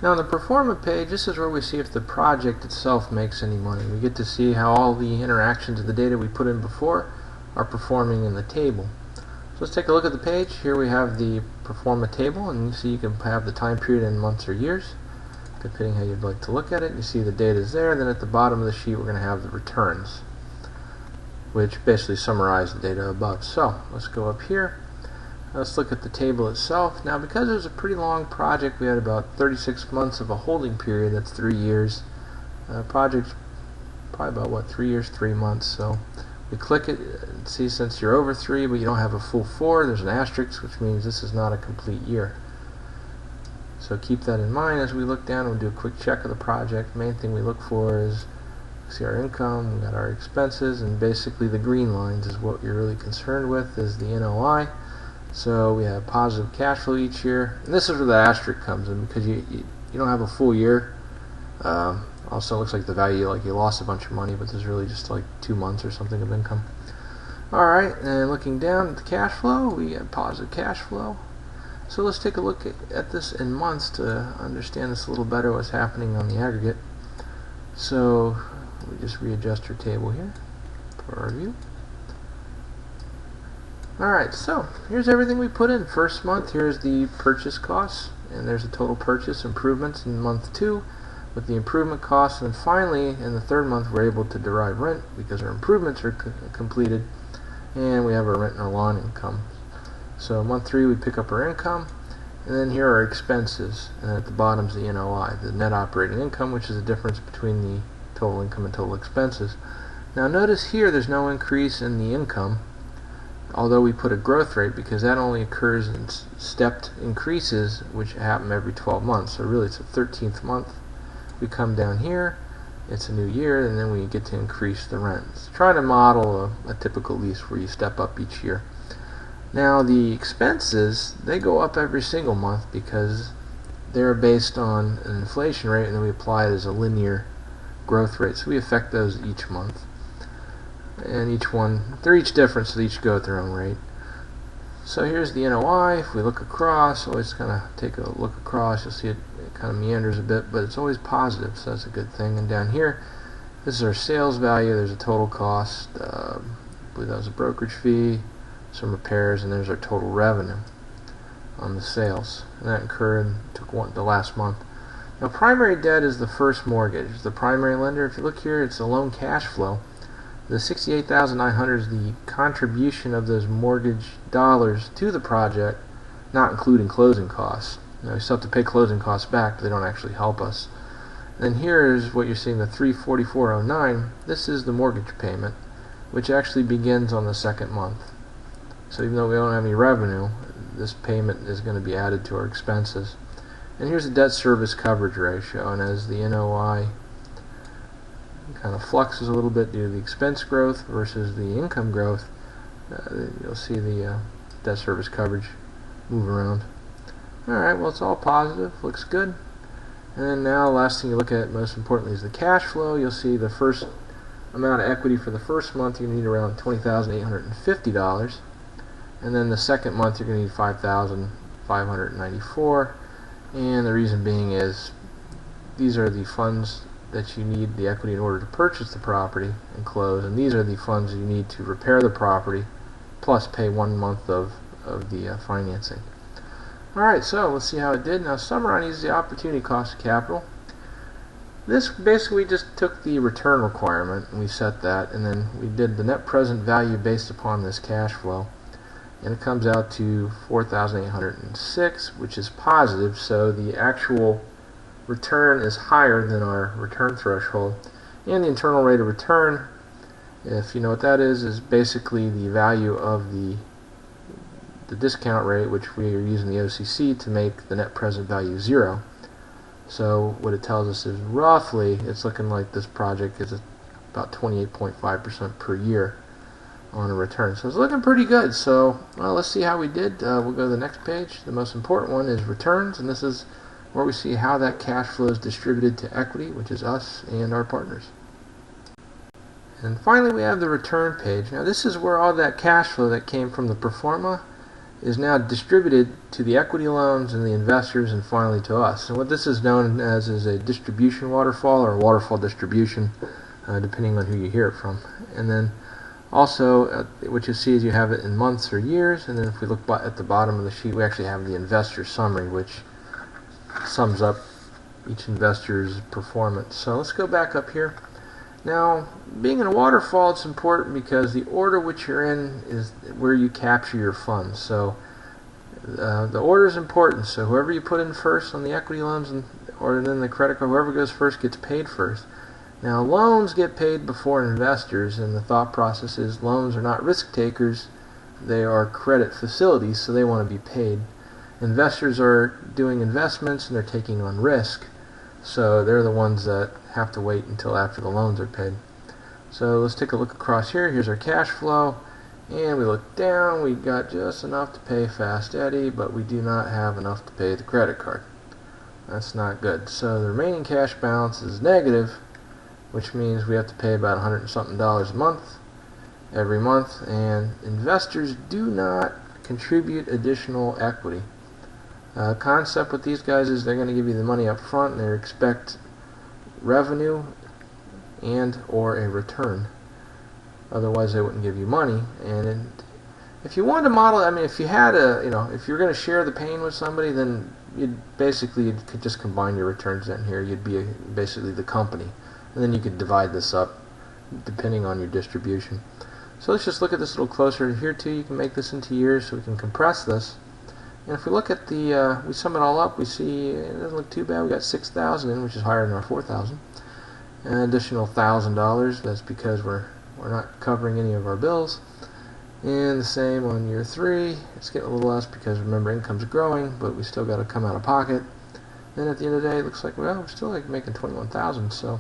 Now on the Performa page, this is where we see if the project itself makes any money. We get to see how all the interactions of the data we put in before are performing in the table. So let's take a look at the page. Here we have the Performa table, and you see you can have the time period in months or years, depending how you'd like to look at it. You see the data is there, and then at the bottom of the sheet we're going to have the returns, which basically summarize the data above. So let's go up here. Let's look at the table itself. Now, because it was a pretty long project, we had about 36 months of a holding period. That's 3 years. Project's probably about, what, 3 years, 3 months. So we click it and see, since you're over 3 but you don't have a full 4, there's an asterisk, which means this is not a complete year. So keep that in mind as we look down and we'll do a quick check of the project. Main thing we look for is, see our income, we got our expenses, and basically the green lines is what you're really concerned with, is the NOI. So we have positive cash flow each year, and this is where the asterisk comes in, because you don't have a full year. Also looks like the value, like you lost a bunch of money, but there's really just like 2 months or something of income. Alright, and looking down at the cash flow, we have positive cash flow. So let's take a look at this in months to understand this a little better, what's happening on the aggregate. So we just readjust our table here for our view. Alright, so here's everything we put in. First month, here's the purchase costs, and there's the total purchase improvements in month 2 with the improvement costs, and then finally in the third month we're able to derive rent because our improvements are completed, and we have our rent and our lawn income. So month 3 we pick up our income, and then here are expenses, and at the bottom is the NOI, the net operating income, which is the difference between the total income and total expenses. Now notice here there's no increase in the income, although we put a growth rate, because that only occurs in stepped increases, which happen every 12 months. So really it's the 13th month. We come down here, it's a new year, and then we get to increase the rents. Try to model a typical lease where you step up each year. Now the expenses, they go up every single month because they're based on an inflation rate, and then we apply it as a linear growth rate. So we affect those each month. And each one, they're each different, so they each go at their own rate. So here's the NOI. If we look across, always kind of take a look across, you'll see it kind of meanders a bit, but it's always positive, so that's a good thing. And down here, this is our sales value. There's a total cost. I believe that was a brokerage fee, some repairs, and there's our total revenue on the sales. And that took the last month. Now, primary debt is the first mortgage. The primary lender, if you look here, it's the loan cash flow. The $68,900 is the contribution of those mortgage dollars to the project, not including closing costs. Now, we still have to pay closing costs back, but they don't actually help us. And then here is what you're seeing, the $344.09. This is the mortgage payment, which actually begins on the second month. So even though we don't have any revenue, this payment is going to be added to our expenses. And here's the debt service coverage ratio, and as the NOI kind of fluxes a little bit due to the expense growth versus the income growth, you'll see the debt service coverage move around. Alright, well, it's all positive, looks good. And then now, last thing you look at most importantly is the cash flow. You'll see the first amount of equity for the first month you need around $20,850, and then the second month you're going to need $5,594, and the reason being is these are the funds that you need, the equity, in order to purchase the property and close, and these are the funds you need to repair the property plus pay 1 month of the financing. Alright, so let's see how it did. Now summarize the opportunity cost of capital. This basically just took the return requirement and we set that, and then we did the net present value based upon this cash flow, and it comes out to $4,806, which is positive, so the actual return is higher than our return threshold. And the internal rate of return, if you know what that is basically the value of the discount rate, which we are using the OCC to make the net present value 0. So what it tells us is roughly it's looking like this project is about 28.5% per year on a return. So it's looking pretty good. So well, let's see how we did. We'll go to the next page. The most important one is returns, and this is where we see how that cash flow is distributed to equity, which is us and our partners. And finally we have the return page. Now this is where all that cash flow that came from the Performa is now distributed to the equity loans and the investors and finally to us. And what this is known as is a distribution waterfall or a waterfall distribution, depending on who you hear it from. And then also what you see is you have it in months or years, and then if we look at the bottom of the sheet, we actually have the investor summary, which sums up each investor's performance. So let's go back up here. Now, being in a waterfall, it's important because the order which you're in is where you capture your funds. So the order is important. So whoever you put in first on the equity loans or then the credit card, whoever goes first gets paid first. Now, loans get paid before investors, and the thought process is loans are not risk takers, they are credit facilities, so they want to be paid. Investors are doing investments and they're taking on risk, so they're the ones that have to wait until after the loans are paid. So let's take a look across here. Here's our cash flow, and we look down, we got just enough to pay Fast Eddie, but we do not have enough to pay the credit card. That's not good. So the remaining cash balance is negative, which means we have to pay about $100 and something a month every month, and investors do not contribute additional equity. Concept with these guys is they're going to give you the money up front and they expect revenue and or a return. Otherwise they wouldn't give you money. And if you wanted to model, I mean, if you had if you're going to share the pain with somebody, then you could just combine your returns in here. You'd be basically the company. And then you could divide this up depending on your distribution. So let's just look at this a little closer. Here too, you can make this into years so we can compress this. And if we look at we sum it all up, we see it doesn't look too bad. We got $6,000 in, which is higher than our $4,000. An additional $1,000. That's because we're not covering any of our bills. And the same on year 3. It's getting a little less because remember income's growing, but we still got to come out of pocket. Then at the end of the day, it looks like we're still making $21,000. So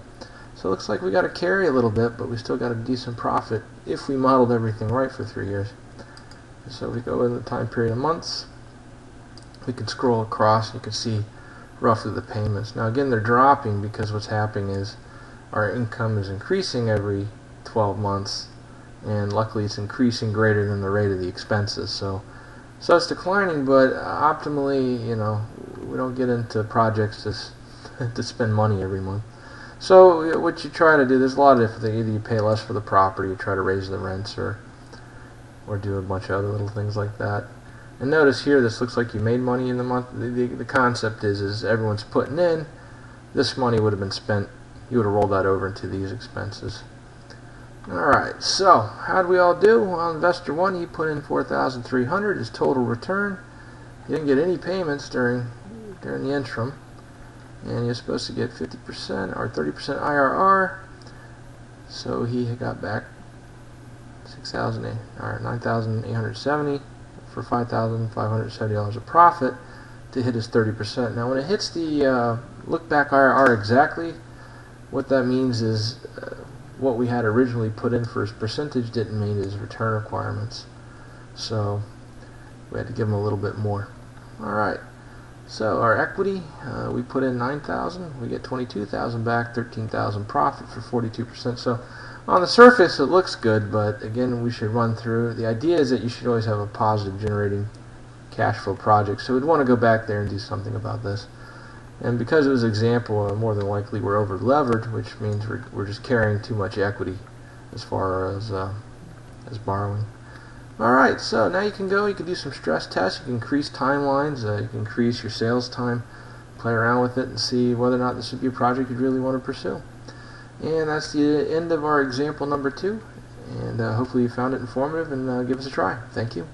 it looks like we got to carry a little bit, but we still got a decent profit if we modeled everything right for 3 years. So we go in the time period of months. We can scroll across and you can see roughly the payments. Now again, they're dropping because what's happening is our income is increasing every 12 months, and luckily it's increasing greater than the rate of the expenses. So it's declining, but optimally, we don't get into projects to spend money every month. So what you try to do, there's a lot of different things. Either you pay less for the property, you try to raise the rents, or do a bunch of other little things like that. And notice here, this looks like you made money in the month. The concept is everyone's putting in. This money would have been spent. You would have rolled that over into these expenses. Alright, so how did we all do? Well, investor 1, he put in $4,300. His total return. He didn't get any payments during the interim. And you're supposed to get 50% or 30% IRR. So he got back $9,870 for $5,570 of profit to hit his 30%. Now when it hits the look back IRR exactly, what that means is what we had originally put in for his percentage didn't meet his return requirements. So we had to give him a little bit more. Alright. So our equity, we put in $9,000, we get $22,000 back, $13,000 profit for 42%. So on the surface it looks good, but again we should run through. The idea is that you should always have a positive generating cash flow project. So we'd want to go back there and do something about this. And because it was an example, more than likely we're over levered, which means we're just carrying too much equity as far as borrowing. Alright, so now you can do some stress tests, you can increase timelines, you can increase your sales time, play around with it and see whether or not this would be a project you'd really want to pursue. And that's the end of our example number 2, and hopefully you found it informative, and give us a try. Thank you.